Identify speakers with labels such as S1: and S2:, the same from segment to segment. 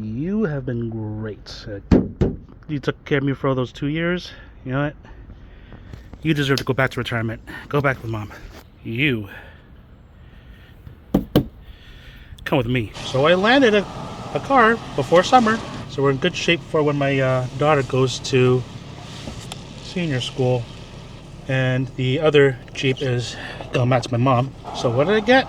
S1: You have been great. You took care of me for all those 2 years. You know what? You deserve to go back to retirement. Go back with mom. You come with me. So I landed a car before summer. So we're in good shape for when my daughter goes to senior school. And the other Jeep is going back to my mom. So what did I get?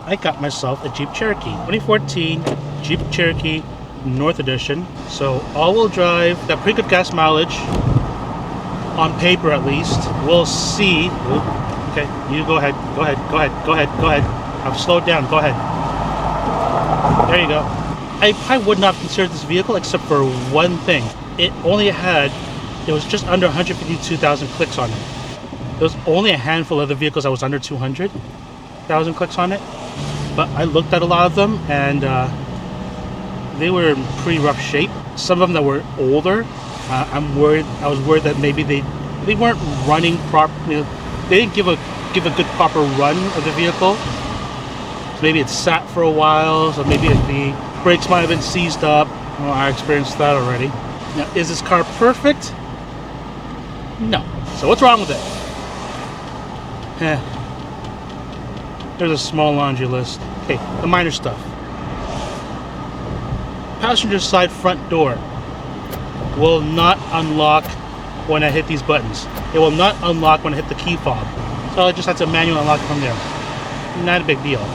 S1: I got myself a Jeep Cherokee, 2014 Jeep Cherokee North Edition. So all-wheel drive, got pretty good gas mileage, on paper at least. We'll see. Okay, you go ahead, go ahead, go ahead, go ahead, go ahead. I've slowed down, go ahead. There you go. I would not have considered this vehicle except for one thing. It was just under 152,000 clicks on it. There was only a handful of other vehicles that was under 200,000 clicks on it. But I looked at a lot of them, and they were in pretty rough shape. Some of them that were older, I was worried that maybe they weren't running properly. They didn't give a good proper run of the vehicle. So maybe it sat for a while, so maybe the brakes might have been seized up. Well, I experienced that already. Now, is this car perfect? No. So what's wrong with it? There's a small laundry list. Okay, the minor stuff. Passenger side front door will not unlock when I hit these buttons. It will not unlock when I hit the key fob. So I just have to manually unlock it from there. Not a big deal.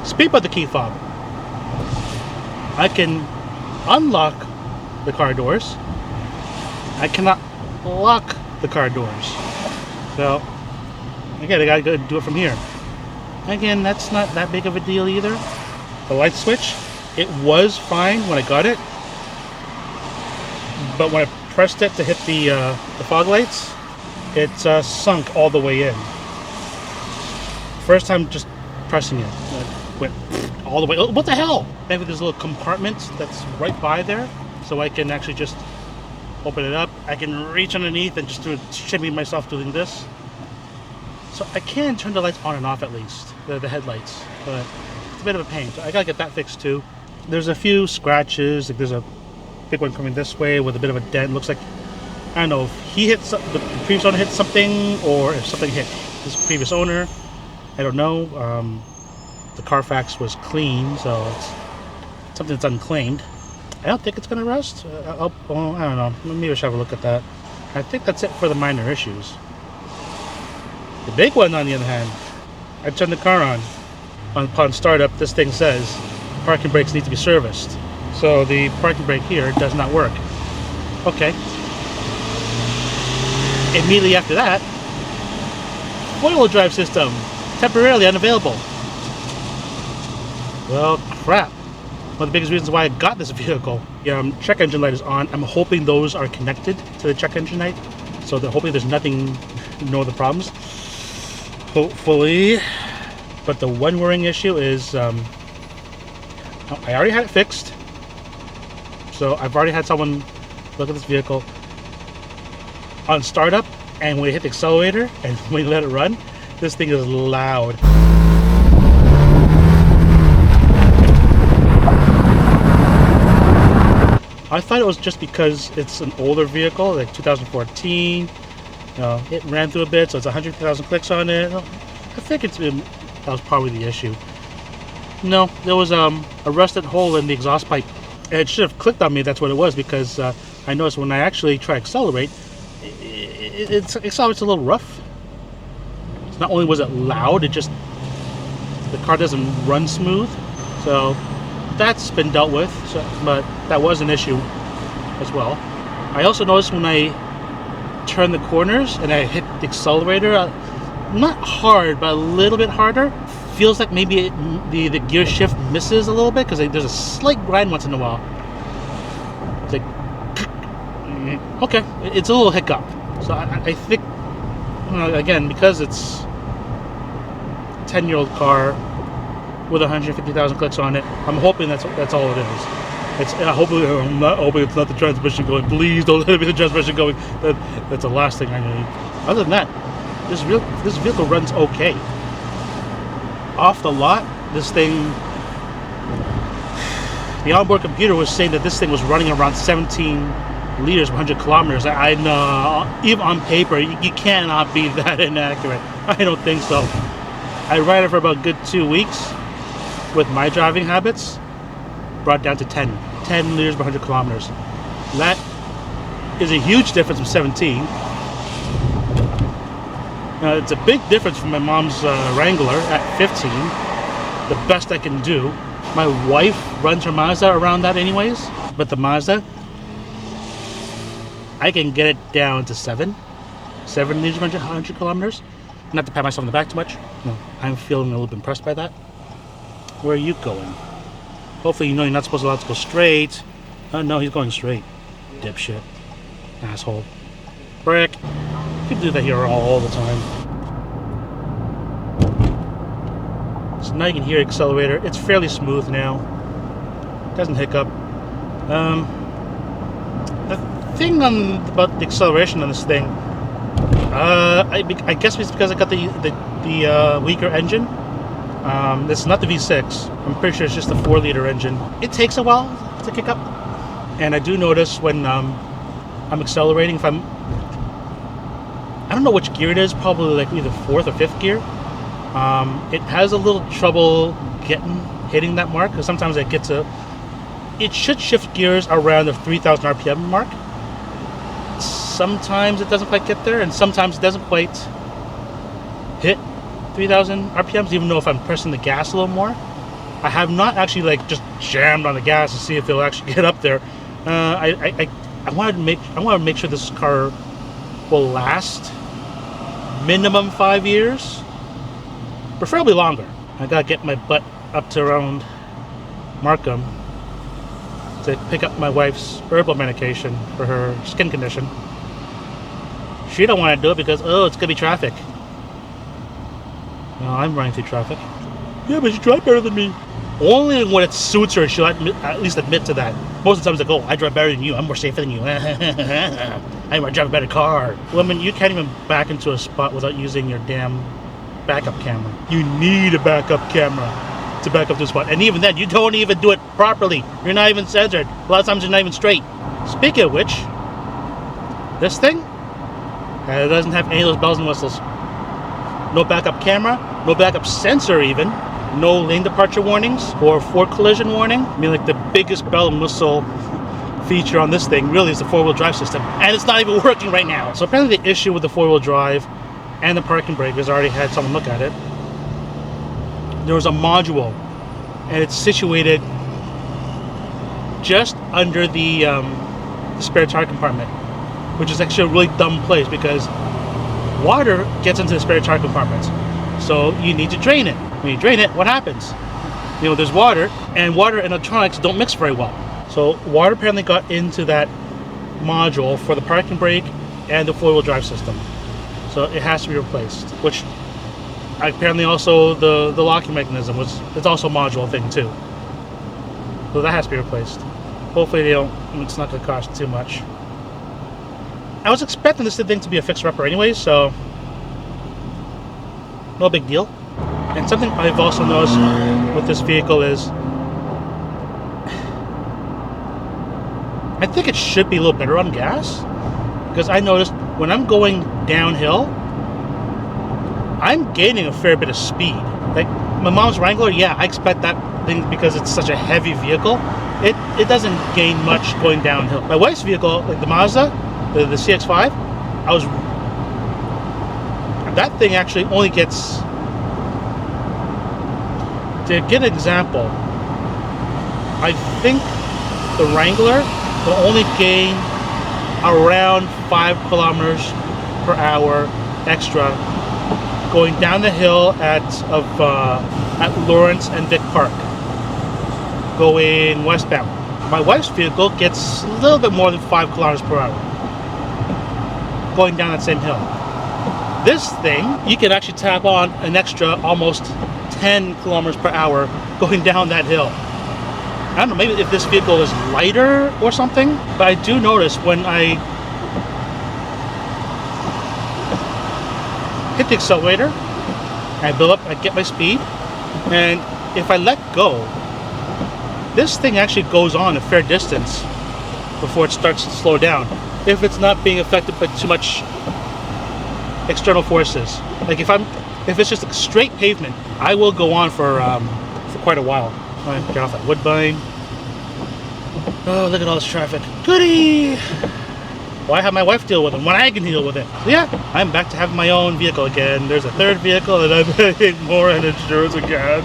S1: Speak about the key fob. I can unlock the car doors. I cannot lock the car doors. So, again, I gotta go do it from here. Again, that's not that big of a deal either. The light switch, it was fine when I got it, but when I pressed it to hit the fog lights, it sunk all the way in. First time just pressing it, went all the way. Oh, what the hell? Maybe there's a little compartment that's right by there, so I can actually just open it up. I can reach underneath and just shimmy myself doing this. So I can turn the lights on and off at least, the headlights, but it's a bit of a pain. So I gotta get that fixed too. There's a few scratches. Like there's a big one coming this way with a bit of a dent. Looks like, I don't know if he hit the previous owner hit something, or if something hit his previous owner. I don't know. The Carfax was clean, so it's something that's unclaimed. I don't think it's gonna rust. I don't know. Maybe I should have a look at that. I think that's it for the minor issues. The big one, on the other hand, I turned the car on. Upon startup, this thing says parking brakes need to be serviced. So the parking brake here does not work. Okay. Immediately after that, four-wheel drive system, temporarily unavailable. Well, crap. One of the biggest reasons why I got this vehicle. Check engine light is on. I'm hoping those are connected to the check engine light. So hopefully there's no other problems. Hopefully. But the one worrying issue is I already had it fixed. So I've already had someone look at this vehicle on startup, and when we hit the accelerator and when we let it run, this thing is loud. I thought it was just because it's an older vehicle, like 2014. It ran through a bit, so it's 100,000 clicks on it. I think that was probably the issue. No, there was a rusted hole in the exhaust pipe. And it should have clicked on me, that's what it was, because I noticed when I actually try to accelerate, it's a little rough. So not only was it loud, the car doesn't run smooth. So that's been dealt with. So, but that was an issue as well. I also noticed when I turn the corners and I hit the accelerator, not hard, but a little bit harder. Feels like maybe the gear shift misses a little bit because there's a slight grind once in a while. It's like, okay, it's a little hiccup. So I think, again, because it's a 10-year-old car with 150,000 clicks on it, I'm hoping that's all it is. I'm not hoping it's not the transmission going. Please don't let it be the transmission going. That's the last thing I need. Other than that, this vehicle runs okay. Off the lot, this thing, the onboard computer was saying that this thing was running around 17 liters per 100 kilometers. I know, even on paper, you cannot be that inaccurate. I don't think so. I ran it for about a good 2 weeks with my driving habits, brought down to 10 liters per 100 kilometers. That is a huge difference from 17. It's a big difference from my mom's Wrangler at 15. The best I can do. My wife runs her Mazda around that anyways, but the Mazda, I can get it down to 7 liters per 100 kilometers. Not to pat myself on the back too much. No, I'm feeling a little bit impressed by that. Where are you going? Hopefully you know you're not supposed to allow it to go straight. Oh no, he's going straight. Dipshit. Asshole. Brick. You can do that here all the time. So now you can hear the accelerator. It's fairly smooth now. Doesn't hiccup. The thing about the acceleration on this thing, I guess it's because I got the weaker engine. This is not the V6. I'm pretty sure it's just the 4-liter engine. It takes a while to kick up. And I do notice when I'm accelerating, I don't know which gear it is, probably like either 4th or 5th gear. It has a little trouble hitting that mark, because sometimes it should shift gears around the 3,000 RPM mark. Sometimes it doesn't quite get there, and sometimes it doesn't quite hit 3,000 RPMs, even though if I'm pressing the gas a little more. I have not actually just jammed on the gas to see if it'll actually get up there. I want to make sure this car will last minimum 5 years, preferably longer. I gotta get my butt up to around Markham to pick up my wife's herbal medication for her skin condition. She don't want to do it because, it's gonna be traffic. No, I'm running through traffic. Yeah, but you drive better than me. Only when it suits her, she'll at least admit to that. Most of the time it's like, I drive better than you. I'm more safer than you. I drive a better car. Well, I mean, you can't even back into a spot without using your damn backup camera. You need a backup camera to back up to a spot. And even then, you don't even do it properly. You're not even centered. A lot of times you're not even straight. Speaking of which, this thing doesn't have any of those bells and whistles. No backup camera, no backup sensor even, no lane departure warnings or forward collision warning. I mean, the biggest bell and whistle feature on this thing really is the 4-wheel drive system, and it's not even working right now. So apparently the issue with the 4-wheel drive and the parking brake, because I already had someone look at it, there was a module, and it's situated just under the spare tire compartment, which is actually a really dumb place because water gets into the spare tire compartment. So you need to drain it. When you drain it, what happens? There's water, and water and electronics don't mix very well. So water apparently got into that module for the parking brake and the 4-wheel drive system. So it has to be replaced, which apparently also the locking mechanism it's also a module thing too. So that has to be replaced. Hopefully it's not going to cost too much. I was expecting this thing to be a fixer-upper anyway, so no big deal. And something I've also noticed with this vehicle is I think it should be a little better on gas, because I noticed when I'm going downhill, I'm gaining a fair bit of speed. Like my mom's Wrangler, yeah, I expect that thing because it's such a heavy vehicle. It doesn't gain much going downhill. My wife's vehicle, like the Mazda, the CX-5, I was That thing actually only gets, to get an example, I think the Wrangler will only gain around 5 kilometers per hour extra going down the hill at Lawrence and Vic Park, going westbound. My wife's vehicle gets a little bit more than 5 kilometers per hour going down that same hill. This thing, you can actually tap on an extra almost 10 kilometers per hour going down that hill. I don't know, maybe if this vehicle is lighter or something, but I do notice when I hit the accelerator, I build up, I get my speed, and if I let go, this thing actually goes on a fair distance before it starts to slow down, if it's not being affected by too much external forces. Like if it's just a straight pavement, I will go on for quite a while. All right, get off that woodbine. Oh, look at all this traffic. Goody! Why have my wife deal with it when I can deal with it? So yeah, I'm back to having my own vehicle again. There's a third vehicle and I'm paying more in insurance again.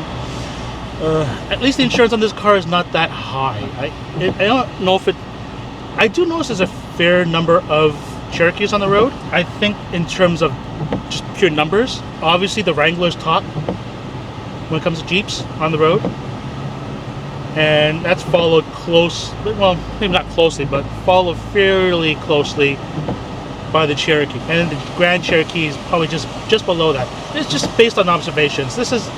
S1: At least the insurance on this car is not that high. I don't know if it... I do notice there's a fair number of Cherokees on the road. I think in terms of just pure numbers, obviously the Wrangler's top when it comes to Jeeps on the road. And that's followed close, well, maybe not closely, but followed fairly closely by the Cherokee. And the Grand Cherokee is probably just below that. It's just based on observations. This is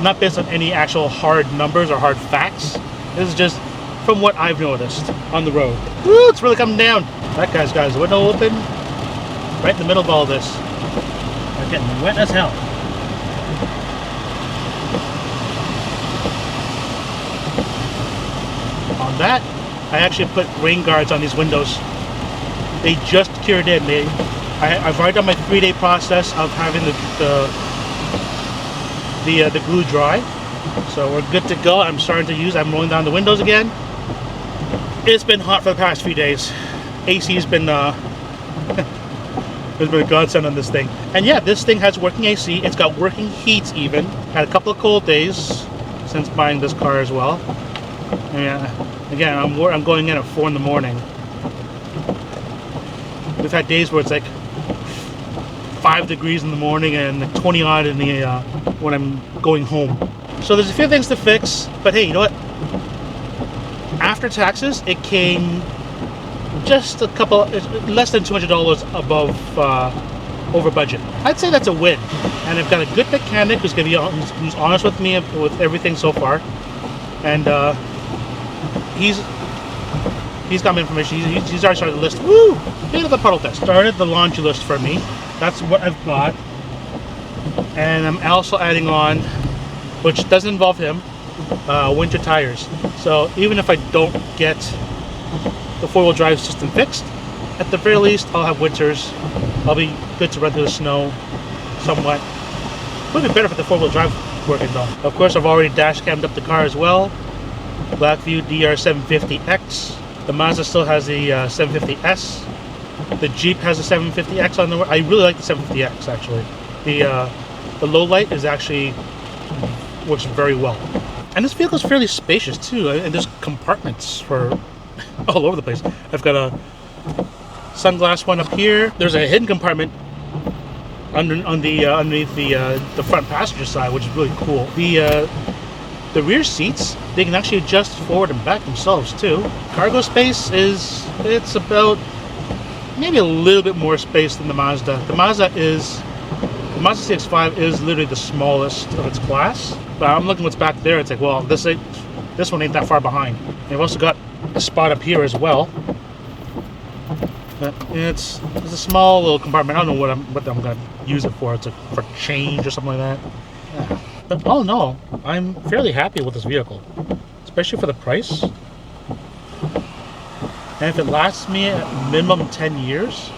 S1: not based on any actual hard numbers or hard facts. This is just from what I've noticed on the road. Woo, it's really coming down. That guy's got his window open, right in the middle of all this. I'm getting wet as hell. On that, I actually put rain guards on these windows. They just cured in. I've already done my 3-day process of having the glue dry, so we're good to go. I'm rolling down the windows again. It's been hot for the past few days. AC's been there's been a godsend on this thing. And yeah, this thing has working AC. It's got working heat even. Had a couple of cold days since buying this car as well. Yeah, again, I'm going in at 4 in the morning. We've had days where it's like 5 degrees in the morning and 20 odd in the when I'm going home. So there's a few things to fix, but hey, you know what? After taxes, it came just a couple, less than $200 above over budget. I'd say that's a win, and I've got a good mechanic who's honest with me with everything so far, and he's got my information. He's already started the list. Woo! Look at the puddle test. Started the laundry list for me. That's what I've got, and I'm also adding on, which doesn't involve him, winter tires. So even if I don't get the 4-wheel drive system fixed, at the very least I'll have winters. I'll be good to run through the snow somewhat. Would be better for the 4-wheel drive working though. Of course, I've already dash cammed up the car as well. Blackview DR750X. The Mazda still has the 750S. The Jeep has a 750X on the way. I really like the 750X actually. The low light is actually works very well. And this vehicle is fairly spacious too, and there's compartments for all over the place. I've got a sunglass one up here. There's a hidden compartment underneath the front passenger side, which is really cool. The rear seats, they can actually adjust forward and back themselves too. Cargo space it's about maybe a little bit more space than the Mazda. The Mazda CX-5 is literally the smallest of its class. But I'm looking what's back there. It's like, well, this one ain't that far behind. They've also got a spot up here as well. But it's a small little compartment. I don't know what I'm gonna use it for. It's for change or something like that. Yeah. But all in all, I'm fairly happy with this vehicle, especially for the price. And if it lasts me a minimum 10 years,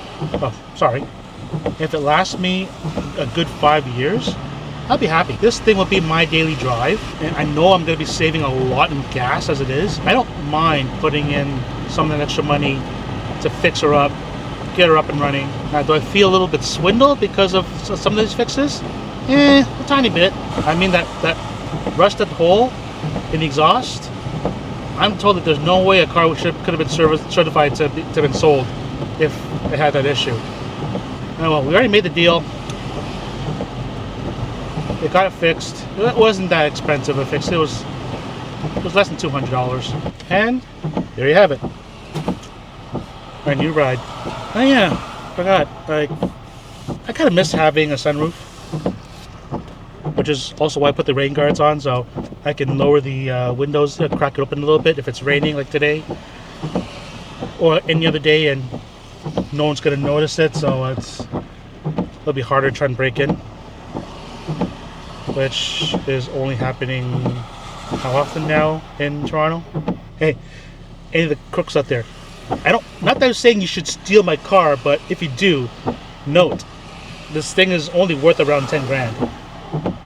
S1: if it lasts me a good 5 years, I'll be happy. This thing will be my daily drive, and I know I'm going to be saving a lot in gas as it is. I don't mind putting in some of that extra money to fix her up, get her up and running. Now, do I feel a little bit swindled because of some of these fixes? A tiny bit. I mean, that rusted hole in the exhaust, I'm told that there's no way a car could have been certified to have been sold if it had that issue. Oh well, we already made the deal. It got it fixed. It wasn't that expensive a fix. It was less than $200. And there you have it. Our new ride. Oh yeah, forgot. I kind of miss having a sunroof, which is also why I put the rain guards on, so I can lower the windows, crack it open a little bit if it's raining like today or any other day, and no one's gonna notice it. So it'll be harder to try and break in, which is only happening how often now in Toronto? Hey, any of the crooks out there, not that I'm saying you should steal my car, but if you do, note, this thing is only worth around 10 grand.